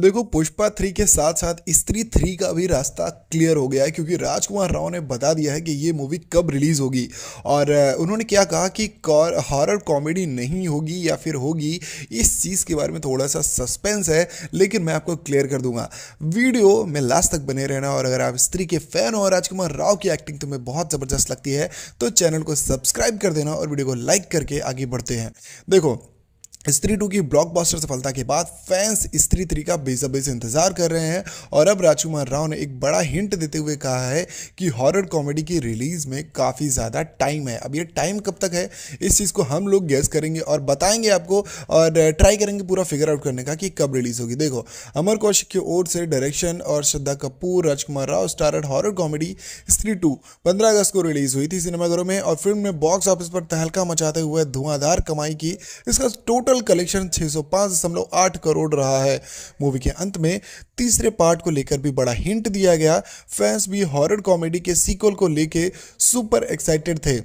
देखो पुष्पा 3 के साथ साथ स्त्री 3 का भी रास्ता क्लियर हो गया है, क्योंकि राजकुमार राव ने बता दिया है कि ये मूवी कब रिलीज होगी। और उन्होंने क्या कहा कि हॉरर कॉमेडी नहीं होगी या फिर होगी, इस चीज़ के बारे में थोड़ा सा सस्पेंस है, लेकिन मैं आपको क्लियर कर दूंगा। वीडियो में लास्ट तक बने रहना, और अगर आप स्त्री के फैन हो और राजकुमार राव की एक्टिंग तुम्हें बहुत ज़बरदस्त लगती है तो चैनल को सब्सक्राइब कर देना और वीडियो को लाइक करके आगे बढ़ते हैं। देखो, स्त्री 2 की ब्लॉकबस्टर सफलता के बाद फैंस स्त्री 3 का बेसब्री से इंतजार कर रहे हैं, और अब राजकुमार राव ने एक बड़ा हिंट देते हुए कहा है कि हॉरर कॉमेडी की रिलीज में काफ़ी ज़्यादा टाइम है। अब ये टाइम कब तक है, इस चीज़ को हम लोग गेस करेंगे और बताएंगे आपको, और ट्राई करेंगे पूरा फिगर आउट करने का कि कब रिलीज होगी। देखो, अमर कौशिक की ओर से डायरेक्शन और श्रद्धा कपूर, राजकुमार राव स्टारर हॉरर कॉमेडी स्त्री 2 15 अगस्त को रिलीज हुई थी सिनेमाघरों में, और फिल्म ने बॉक्स ऑफिस पर तहलका मचाते हुए धुआंधार कमाई की। इसका टोटल कलेक्शन 605.8 करोड़ रहा है। मूवी के अंत में तीसरे पार्ट को लेकर भी बड़ा हिंट दिया गया। फैंस भी हॉरर कॉमेडी के सीक्वल को लेकर सुपर एक्साइटेड थे,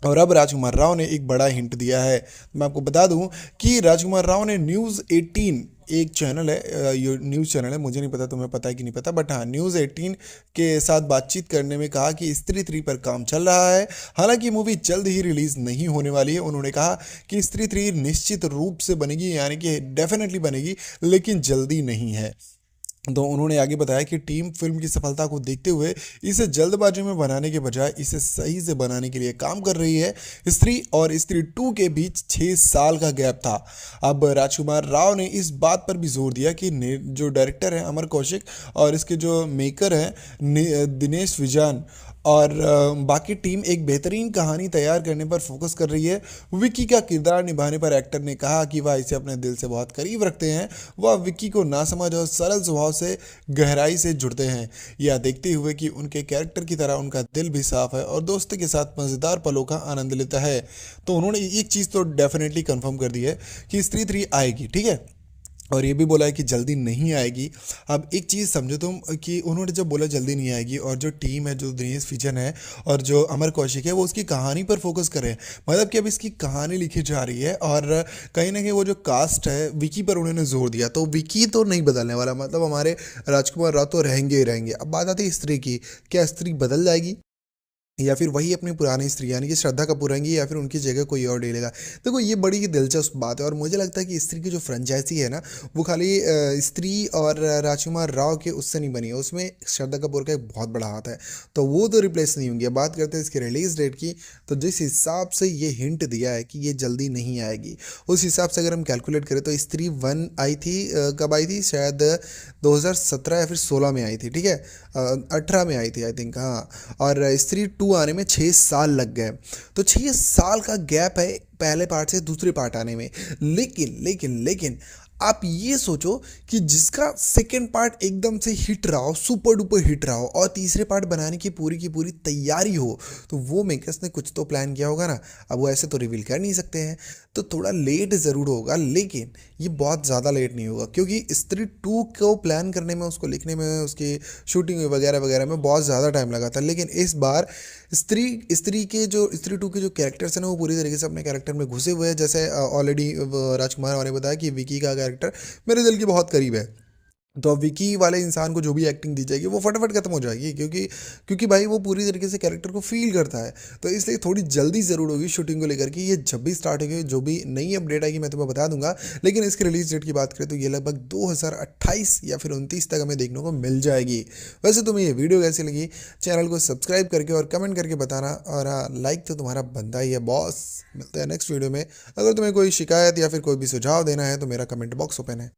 और अब राजकुमार राव ने एक बड़ा हिंट दिया है। मैं आपको बता दूं कि राजकुमार राव ने न्यूज़ 18 एक चैनल है, ये न्यूज़ चैनल है, मुझे नहीं पता तुम्हें पता है कि नहीं पता, बट हाँ, न्यूज़ 18 के साथ बातचीत करने में कहा कि स्त्री 3 पर काम चल रहा है। हालांकि मूवी जल्द ही रिलीज़ नहीं होने वाली है। उन्होंने कहा कि स्त्री 3 निश्चित रूप से बनेगी, यानी कि डेफिनेटली बनेगी, लेकिन जल्दी नहीं है। तो उन्होंने आगे बताया कि टीम फिल्म की सफलता को देखते हुए इसे जल्दबाजी में बनाने के बजाय इसे सही से बनाने के लिए काम कर रही है। स्त्री और स्त्री 2 के बीच 6 साल का गैप था। अब राजकुमार राव ने इस बात पर भी जोर दिया कि जो डायरेक्टर है अमर कौशिक, और इसके जो मेकर हैं दिनेश विजान, और बाकी टीम एक बेहतरीन कहानी तैयार करने पर फोकस कर रही है। विक्की का किरदार निभाने पर एक्टर ने कहा कि वह इसे अपने दिल से बहुत करीब रखते हैं। वह विक्की को नासमझ और सरल स्वभाव से गहराई से जुड़ते हैं, यह देखते हुए कि उनके कैरेक्टर की तरह उनका दिल भी साफ है और दोस्ती के साथ मज़ेदार पलों का आनंद लेता है। तो उन्होंने एक चीज़ तो डेफिनेटली कंफर्म कर दी है कि स्त्री 3 आएगी, ठीक है, और ये भी बोला है कि जल्दी नहीं आएगी। अब एक चीज़ समझो तुम कि उन्होंने जब बोला जल्दी नहीं आएगी, और जो टीम है, जो दिनेश विजन है और जो अमर कौशिक है, वो उसकी कहानी पर फोकस कर रहे हैं, मतलब कि अब इसकी कहानी लिखी जा रही है, और कहीं ना कहीं वो जो कास्ट है विकी पर उन्होंने जोर दिया, तो विकी तो नहीं बदलने वाला, मतलब हमारे राजकुमार राव तो रहेंगे ही रहेंगे। अब बात आती है स्त्री की, क्या स्त्री बदल जाएगी या फिर वही अपनी पुरानी स्त्री यानी कि श्रद्धा कपूर रहेंगी, या फिर उनकी जगह कोई और ले लेगा। देखो, ये बड़ी ही दिलचस्प बात है, और मुझे लगता है कि स्त्री की जो फ्रेंचाइजी है ना, वो खाली स्त्री और राजकुमार राव के उससे नहीं बनी है, उसमें श्रद्धा कपूर का एक बहुत बड़ा हाथ है, तो वो तो रिप्लेस नहीं होंगी। अब बात करते हैं इसके रिलीज डेट की, तो जिस हिसाब से ये हिंट दिया है कि ये जल्दी नहीं आएगी, उस हिसाब से अगर हम कैलकुलेट करें तो स्त्री 1 आई थी, कब आई थी, शायद 2017 या फिर 16 में आई थी, ठीक है, 18 में आई थी आई थिंक, हाँ, और स्त्री 2 आने में 6 साल लग गए। तो 6 साल का गैप है पहले पार्ट से दूसरे पार्ट आने में। लेकिन लेकिन लेकिन आप ये सोचो कि जिसका सेकेंड पार्ट एकदम से हिट रहा हो, सुपर डुपर हिट रहा हो, और तीसरे पार्ट बनाने की पूरी तैयारी हो, तो वो मेकर्स ने कुछ तो प्लान किया होगा ना। अब वो ऐसे तो रिवील कर नहीं सकते हैं, तो थोड़ा लेट ज़रूर होगा, लेकिन ये बहुत ज़्यादा लेट नहीं होगा, क्योंकि स्त्री 2 को प्लान करने में, उसको लिखने में, उसकी शूटिंग वगैरह वगैरह में बहुत ज़्यादा टाइम लगा था। लेकिन इस बार स्त्री 2 के जो कैरेक्टर्स हैं ना, वो पूरी तरीके से अपने कैरेक्टर में घुसे हुए हैं। जैसे ऑलरेडी राजकुमार ने बताया कि विकी का कैरेक्टर मेरे दिल के बहुत करीब है, तो अब विकी वाले इंसान को जो भी एक्टिंग दी जाएगी वो फटाफट खत्म हो जाएगी, क्योंकि क्योंकि भाई वो पूरी तरीके से कैरेक्टर को फील करता है। तो इसलिए थोड़ी जल्दी ज़रूर होगी शूटिंग को लेकर के। ये जब भी स्टार्ट होगी, जो भी नई अपडेट आएगी मैं तुम्हें बता दूंगा। लेकिन इसकी रिलीज डेट की बात करें तो ये लगभग 2028 या फिर 29 तक हमें देखने को मिल जाएगी। वैसे तुम्हें ये वीडियो कैसी लगी, चैनल को सब्सक्राइब करके और कमेंट करके बताना, और हाँ, लाइक तो तुम्हारा बनता ही है बॉस। मिलते हैं नेक्स्ट वीडियो में। अगर तुम्हें कोई शिकायत या फिर कोई भी सुझाव देना है तो मेरा कमेंट बॉक्स ओपन है।